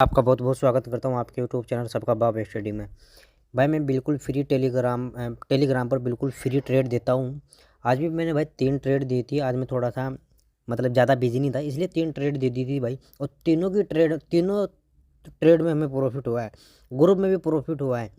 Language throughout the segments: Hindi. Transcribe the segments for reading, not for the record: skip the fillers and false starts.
आपका बहुत बहुत स्वागत करता हूँ आपके यूट्यूब चैनल सबका बाप स्टडी में। भाई मैं बिल्कुल फ्री टेलीग्राम पर बिल्कुल फ्री ट्रेड देता हूँ। आज भी मैंने भाई 3 ट्रेड दी थी। आज मैं थोड़ा सा मतलब ज़्यादा बिजी नहीं था, इसलिए 3 ट्रेड दे दी थी भाई। और तीनों ट्रेड में हमें प्रॉफिट हुआ है, ग्रुप में भी प्रॉफिट हुआ है।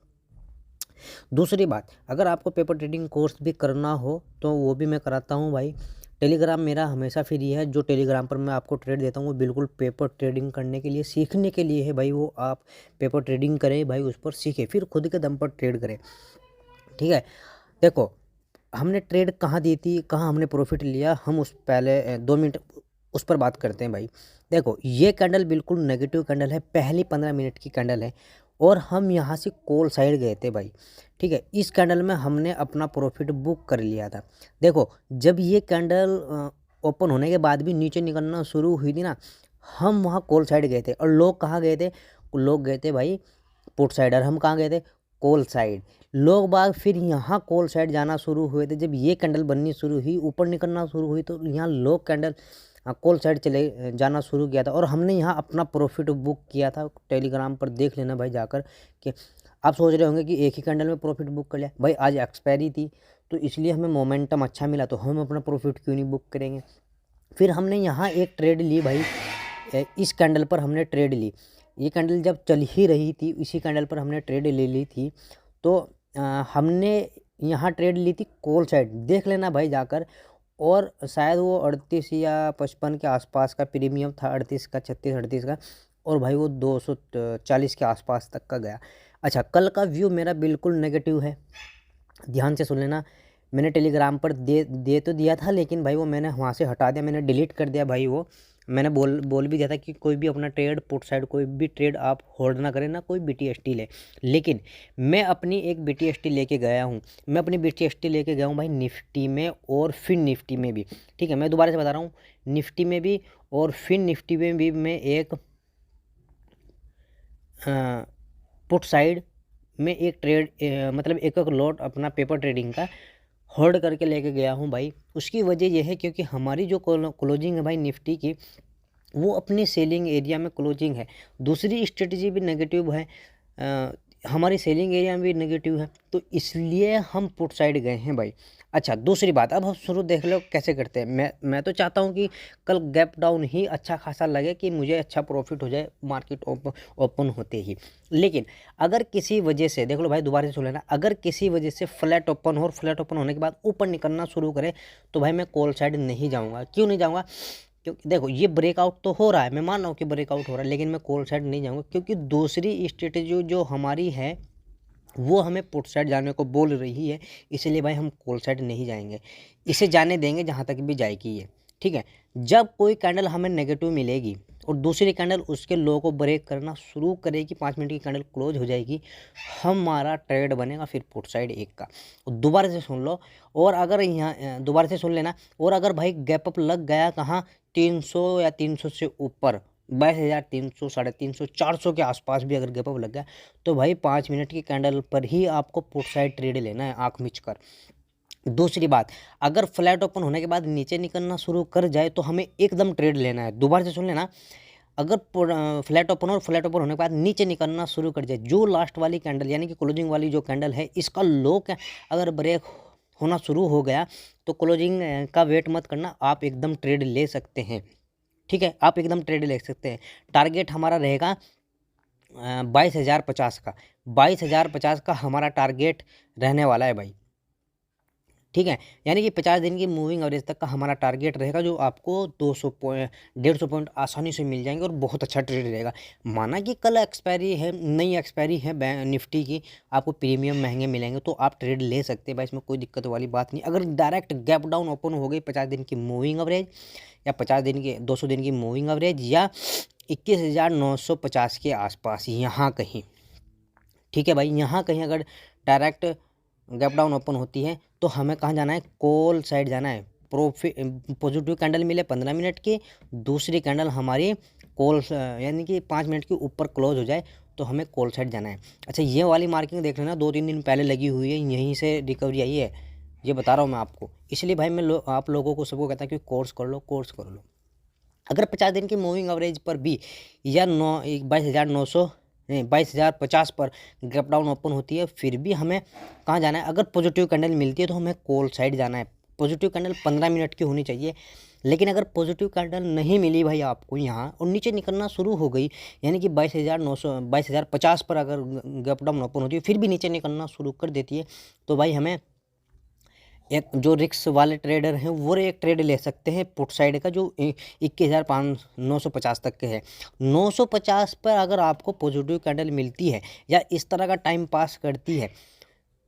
दूसरी बात, अगर आपको पेपर ट्रेडिंग कोर्स भी करना हो तो वो भी मैं कराता हूँ भाई। टेलीग्राम मेरा हमेशा फ्री है। जो टेलीग्राम पर मैं आपको ट्रेड देता हूँ वो बिल्कुल पेपर ट्रेडिंग करने के लिए, सीखने के लिए है भाई। वो आप पेपर ट्रेडिंग करें भाई, उस पर सीखें, फिर खुद के दम पर ट्रेड करें। ठीक है, देखो हमने ट्रेड कहाँ दी थी, कहाँ हमने प्रॉफिट लिया, हम उस पहले 2 मिनट उस पर बात करते हैं भाई। देखो ये कैंडल बिल्कुल नेगेटिव कैंडल है, पहली 15 मिनट की कैंडल है और हम यहाँ से कॉल साइड गए थे भाई। ठीक है, इस कैंडल में हमने अपना प्रॉफिट बुक कर लिया था। देखो जब ये कैंडल ओपन होने के बाद भी नीचे निकलना शुरू हुई थी ना, हम वहाँ कॉल साइड गए थे। और लोग कहाँ गए थे? लोग गए थे भाई पुट साइड, और हम कहाँ गए थे? Call side. लोग बाग फिर यहाँ कॉल साइड जाना शुरू हुए थे। जब ये कैंडल बननी शुरू हुई, ऊपर निकलना शुरू हुई, तो यहाँ लोग कैंडल कॉल साइड चले जाना शुरू किया था और हमने यहाँ अपना प्रॉफिट बुक किया था। टेलीग्राम पर देख लेना भाई जाकर कि आप सोच रहे होंगे कि एक ही कैंडल में प्रॉफिट बुक कर लिया। भाई आज एक्सपायरी थी तो इसलिए हमें मोमेंटम अच्छा मिला, तो हम अपना प्रॉफिट क्यों नहीं बुक करेंगे। फिर हमने यहाँ एक ट्रेड ली भाई, इस कैंडल पर हमने ट्रेड ली। ये कैंडल जब चल ही रही थी, इसी कैंडल पर हमने ट्रेड ले ली थी। तो हमने यहाँ ट्रेड ली थी कॉल साइड, देख लेना भाई जाकर। और शायद वो 38 या 55 के आसपास का प्रीमियम था, 38 का, 36 38 का। और भाई वो 240 के आसपास तक का गया। अच्छा, कल का व्यू मेरा बिल्कुल नेगेटिव है, ध्यान से सुन लेना। मैंने टेलीग्राम पर दे तो दिया था, लेकिन भाई वो मैंने वहाँ से हटा दिया, मैंने डिलीट कर दिया भाई। वो मैंने बोल भी दिया था कि कोई भी अपना ट्रेड पुट साइड, कोई भी ट्रेड आप होल्ड ना करें, ना कोई BTST ले। लेकिन मैं अपनी एक BTST लेके गया हूँ। मैं अपनी BTST लेके गया हूँ भाई निफ्टी में और फिन निफ्टी में भी। ठीक है, मैं दोबारा से बता रहा हूँ, निफ्टी में भी और फिन निफ्टी में भी मैं एक पुट साइड में एक ट्रेड मतलब एक लॉट अपना पेपर ट्रेडिंग का होल्ड करके लेके गया हूँ भाई। उसकी वजह यह है क्योंकि हमारी जो क्लोजिंग है भाई निफ्टी की, वो अपनी सेलिंग एरिया में क्लोजिंग है। दूसरी स्ट्रेटजी भी नेगेटिव है, हमारी सेलिंग एरिया में भी नेगेटिव है, तो इसलिए हम पुट साइड गए हैं भाई। अच्छा, दूसरी बात, अब हम शुरू देख लो कैसे करते हैं। मैं तो चाहता हूँ कि कल गैप डाउन ही अच्छा खासा लगे, कि मुझे अच्छा प्रॉफिट हो जाए मार्केट ओपन होते ही। लेकिन अगर किसी वजह से, देख लो भाई दोबारा से सुन लेना, अगर किसी वजह से फ्लैट ओपन हो और फ्लैट ओपन होने के बाद ऊपर निकलना शुरू करे, तो भाई मैं कॉल साइड नहीं जाऊँगा। क्यों नहीं जाऊँगा? क्योंकि देखो ये ब्रेकआउट तो हो रहा है, मैं मान रहा हूँ कि ब्रेकआउट हो रहा है, लेकिन मैं कॉल साइड नहीं जाऊँगा। क्योंकि दूसरी स्ट्रेटेजी जो हमारी है वो हमें पुट साइड जाने को बोल रही है, इसलिए भाई हम कॉल साइड नहीं जाएंगे, इसे जाने देंगे जहाँ तक भी जाएगी ये। ठीक है, जब कोई कैंडल हमें नेगेटिव मिलेगी और दूसरी कैंडल उसके लो को ब्रेक करना शुरू करेगी, 5 मिनट की कैंडल क्लोज हो जाएगी, हमारा ट्रेड बनेगा फिर पुट साइड एक का। दोबारा से सुन लो, और अगर यहाँ दोबारा से सुन लेना, और अगर भाई गैप अप लग गया कहाँ, 300 या 300 से ऊपर, 22,300, 350, 400 के आसपास भी अगर गैप अप लग गया, तो भाई 5 मिनट की कैंडल पर ही आपको पुट साइड ट्रेड लेना है, आँख मिच कर। दूसरी बात, अगर फ्लैट ओपन होने के बाद नीचे निकलना शुरू कर जाए तो हमें एकदम ट्रेड लेना है। दोबारा से सुन लेना, अगर फ्लैट ओपन और फ्लैट ओपन होने के बाद नीचे निकलना शुरू कर जाए, जो लास्ट वाली कैंडल यानी कि क्लोजिंग वाली जो कैंडल है, इसका लो अगर ब्रेक होना शुरू हो गया, तो क्लोजिंग का वेट मत करना, आप एकदम ट्रेड ले सकते हैं। ठीक है, आप एकदम ट्रेड ले सकते हैं। टारगेट हमारा रहेगा 22,050 का, 22,050 का हमारा टारगेट रहने वाला है भाई। ठीक है, यानी कि 50 दिन की मूविंग एवरेज तक का हमारा टारगेट रहेगा, जो आपको 200 पॉइंट 150 पॉइंट आसानी से मिल जाएंगे और बहुत अच्छा ट्रेड रहेगा। माना कि कल एक्सपायरी है, नई एक्सपायरी है निफ्टी की, आपको प्रीमियम महंगे मिलेंगे, तो आप ट्रेड ले सकते हैं भाई, इसमें कोई दिक्कत वाली बात नहीं। अगर डायरेक्ट गैप डाउन ओपन हो गई 50 दिन की मूविंग एवरेज, या 50 दिन की 200 दिन की मूविंग एवरेज, या 21,950 के आसपास यहाँ कहीं, ठीक है भाई, यहाँ कहीं अगर डायरेक्ट गैप डाउन ओपन होती है, तो हमें कहाँ जाना है? कॉल साइड जाना है। प्रॉफिट पॉजिटिव कैंडल मिले 15 मिनट की, दूसरी कैंडल हमारी कॉल यानी कि 5 मिनट के ऊपर क्लोज हो जाए, तो हमें कॉल साइड जाना है। अच्छा, ये वाली मार्किंग देख लेना, 2-3 दिन पहले लगी हुई है, यहीं से रिकवरी आई है, ये बता रहा हूँ मैं आपको। इसलिए भाई मैं आप लोगों को सबको कहता हूँ कि कोर्स कर लो, कोर्स कर लो। अगर 50 दिन की मूविंग एवरेज पर भी या 22,900 नहीं 22,050 पर गैप डाउन ओपन होती है, फिर भी हमें कहाँ जाना है? अगर पॉजिटिव कैंडल मिलती है तो हमें कॉल साइड जाना है। पॉजिटिव कैंडल 15 मिनट की होनी चाहिए। लेकिन अगर पॉजिटिव कैंडल नहीं मिली भाई आपको यहाँ और नीचे निकलना शुरू हो गई, यानी कि 22,050 पर अगर गैप डाउन ओपन होती है फिर भी नीचे निकलना शुरू कर देती है, तो भाई हमें एक जो रिस्क वाले ट्रेडर हैं वो एक ट्रेड ले सकते हैं पुट साइड का, जो 21,950 तक के है। 950 पर अगर आपको पॉजिटिव कैंडल मिलती है या इस तरह का टाइम पास करती है,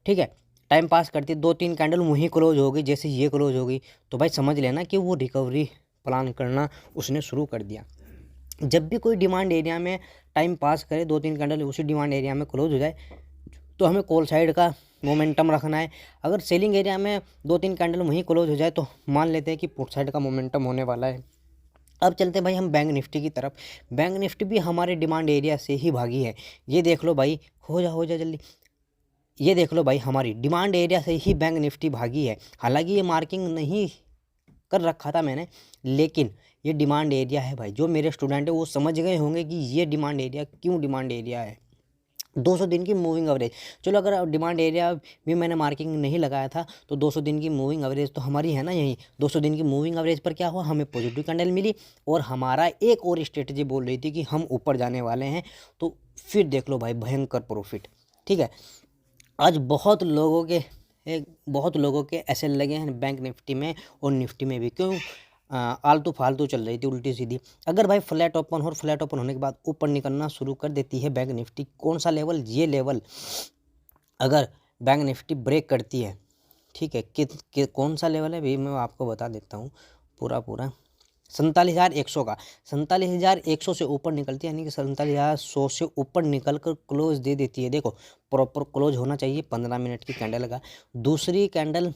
ठीक है, टाइम पास करती है, 2-3 कैंडल वहीं क्लोज हो गई जैसे ये क्लोज हो गई, तो भाई समझ लेना कि वो रिकवरी प्लान करना उसने शुरू कर दिया। जब भी कोई डिमांड एरिया में टाइम पास करे, 2-3 कैंडल उसी डिमांड एरिया में क्लोज हो जाए, तो हमें कॉल साइड का मोमेंटम रखना है। अगर सेलिंग एरिया में 2-3 कैंडल वहीं क्लोज हो जाए तो मान लेते हैं कि पुट साइड का मोमेंटम होने वाला है। अब चलते हैं भाई हम बैंक निफ्टी की तरफ। बैंक निफ्टी भी हमारे डिमांड एरिया से ही भागी है। ये देख लो भाई, हो जा जल्दी। ये देख लो भाई, हमारी डिमांड एरिया से ही बैंक निफ्टी भागी है। हालांकि ये मार्किंग नहीं कर रखा था मैंने, लेकिन ये डिमांड एरिया है भाई। जो मेरे स्टूडेंट है वो समझ गए होंगे कि ये डिमांड एरिया क्यों डिमांड एरिया है। 200 दिन की मूविंग एवरेज, चलो अगर डिमांड एरिया भी मैंने मार्किंग नहीं लगाया था तो 200 दिन की मूविंग एवरेज तो हमारी है ना यही। 200 दिन की मूविंग एवरेज पर क्या हुआ, हमें पॉजिटिव कैंडल मिली और हमारा एक और स्ट्रेटजी बोल रही थी कि हम ऊपर जाने वाले हैं, तो फिर देख लो भाई भयंकर प्रॉफिट। ठीक है, आज बहुत लोगों के ऐसे लगे हैं बैंक निफ्टी में और निफ्टी में भी। क्यों? आलतू फालतू चल रही थी उल्टी सीधी। अगर भाई फ्लैट ओपन हो और फ्लैट ओपन होने के बाद ऊपर निकलना शुरू कर देती है बैंक निफ्टी, कौन सा लेवल? ये लेवल अगर बैंक निफ्टी ब्रेक करती है, ठीक है, कौन सा लेवल है भाई मैं आपको बता देता हूँ पूरा 47,100 का। 47,100 से ऊपर निकलती है, यानी कि 47,100 से ऊपर निकल कर क्लोज दे देती है। देखो प्रॉपर क्लोज होना चाहिए 15 मिनट की कैंडल का। दूसरी कैंडल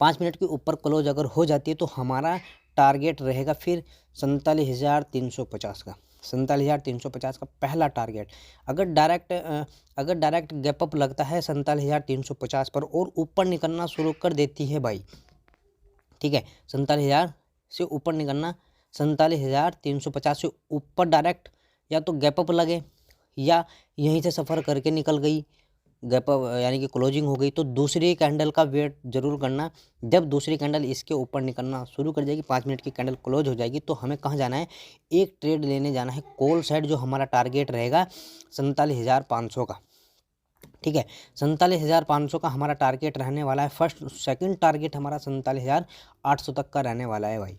5 मिनट के ऊपर क्लोज अगर हो जाती है तो हमारा टारगेट रहेगा फिर 47,350 का। 47,350 का पहला टारगेट। अगर डायरेक्ट गैप अप लगता है 47,350 पर और ऊपर निकलना शुरू कर देती है भाई, ठीक है, 47,000 से ऊपर निकलना, 47,350 से ऊपर डायरेक्ट या तो गैप अप लगे या यहीं से सफ़र करके निकल गई गैप अप, यानी कि क्लोजिंग हो गई, तो दूसरी कैंडल का वेट जरूर करना। जब दूसरी कैंडल इसके ऊपर निकलना शुरू कर जाएगी, 5 मिनट की कैंडल क्लोज हो जाएगी, तो हमें कहाँ जाना है? एक ट्रेड लेने जाना है कॉल साइड, जो हमारा टारगेट रहेगा 47,500 का। ठीक है, 47,500 का हमारा टारगेट रहने वाला है। सेकंड टारगेट हमारा 47,800 तक का रहने वाला है भाई।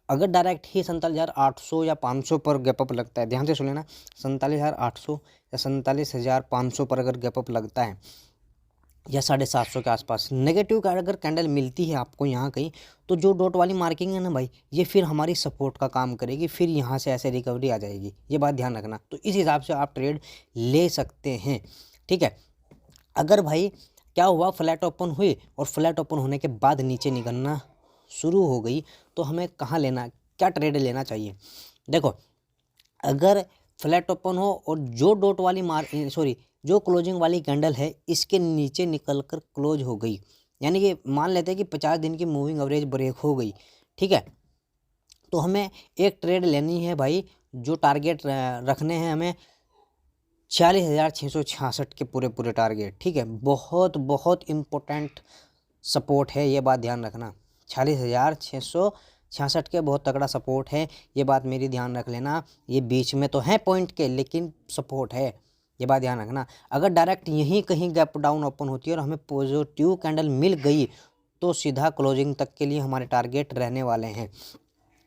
अगर डायरेक्ट ही 47,800 या 500 पर गैप अप लगता है, ध्यान से सुन लेना, 47,800 या 47,500 पर अगर गैप अप लगता है या 750 के आसपास नेगेटिव अगर कैंडल मिलती है आपको यहाँ कहीं, तो जो डॉट वाली मार्किंग है ना भाई, ये फिर हमारी सपोर्ट का काम करेगी, फिर यहाँ से ऐसे रिकवरी आ जाएगी। ये बात ध्यान रखना। तो इस हिसाब से आप ट्रेड ले सकते हैं। ठीक है, अगर भाई क्या हुआ, फ्लैट ओपन हुई और फ्लैट ओपन होने के बाद नीचे निकलना शुरू हो गई, तो हमें कहाँ लेना, क्या ट्रेड लेना चाहिए? देखो अगर फ्लैट ओपन हो और जो डॉट वाली जो क्लोजिंग वाली कैंडल है इसके नीचे निकल कर क्लोज हो गई, यानी कि मान लेते हैं कि 50 दिन की मूविंग एवरेज ब्रेक हो गई, ठीक है, तो हमें एक ट्रेड लेनी है भाई। जो टारगेट रखने हैं हमें 46,666 के पूरे टारगेट। ठीक है, बहुत बहुत इम्पोर्टेंट सपोर्ट है, ये बात ध्यान रखना। 46,666 के बहुत तगड़ा सपोर्ट है, ये बात मेरी ध्यान रख लेना। ये बीच में तो है पॉइंट के, लेकिन सपोर्ट है, ये बात ध्यान रखना। अगर डायरेक्ट यहीं कहीं गैप डाउन ओपन होती है और हमें पॉजिटिव कैंडल मिल गई, तो सीधा क्लोजिंग तक के लिए हमारे टारगेट रहने वाले हैं।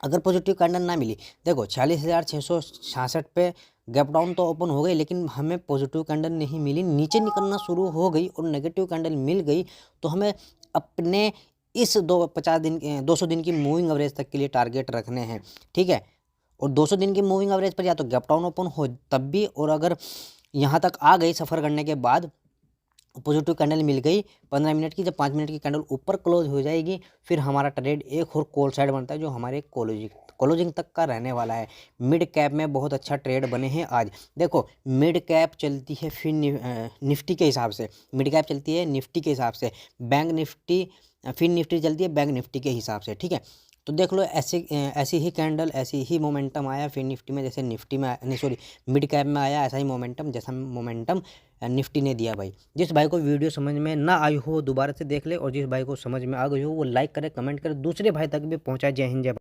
अगर पॉजिटिव कैंडल ना मिली, देखो 46,666 पे गैप डाउन तो ओपन हो गई, लेकिन हमें पॉजिटिव कैंडल नहीं मिली, नीचे निकलना शुरू हो गई और नेगेटिव कैंडल मिल गई, तो हमें अपने इस 200 दिन की मूविंग एवरेज तक के लिए टारगेट रखने हैं। ठीक है, और 200 दिन की मूविंग एवरेज पर या तो गैप डाउन ओपन हो तब भी, और अगर यहाँ तक आ गई सफ़र करने के बाद पॉजिटिव कैंडल मिल गई 15 मिनट की, जब 5 मिनट की कैंडल ऊपर क्लोज हो जाएगी, फिर हमारा ट्रेड एक और कॉल साइड बनता है जो हमारे क्लोजिंग तक का रहने वाला है। मिड कैप में बहुत अच्छा ट्रेड बने हैं आज। देखो मिड कैप चलती है फिर निफ्टी के हिसाब से, मिड कैप चलती है निफ्टी के हिसाब से, बैंक निफ्टी फिर निफ्टी चलती है बैंक निफ्टी के हिसाब से। ठीक है, तो देख लो ऐसी ही कैंडल, ऐसी ही मोमेंटम आया फिर निफ्टी में, जैसे निफ्टी में नहीं सॉरी मिड कैप में आया, ऐसा ही मोमेंटम जैसा मोमेंटम निफ्टी ने दिया भाई। जिस भाई को वीडियो समझ में ना आई हो दोबारा से देख ले, और जिस भाई को समझ में आ गई हो वो लाइक करे, कमेंट करे, दूसरे भाई तक भी पहुँचाए। जय हिंद जय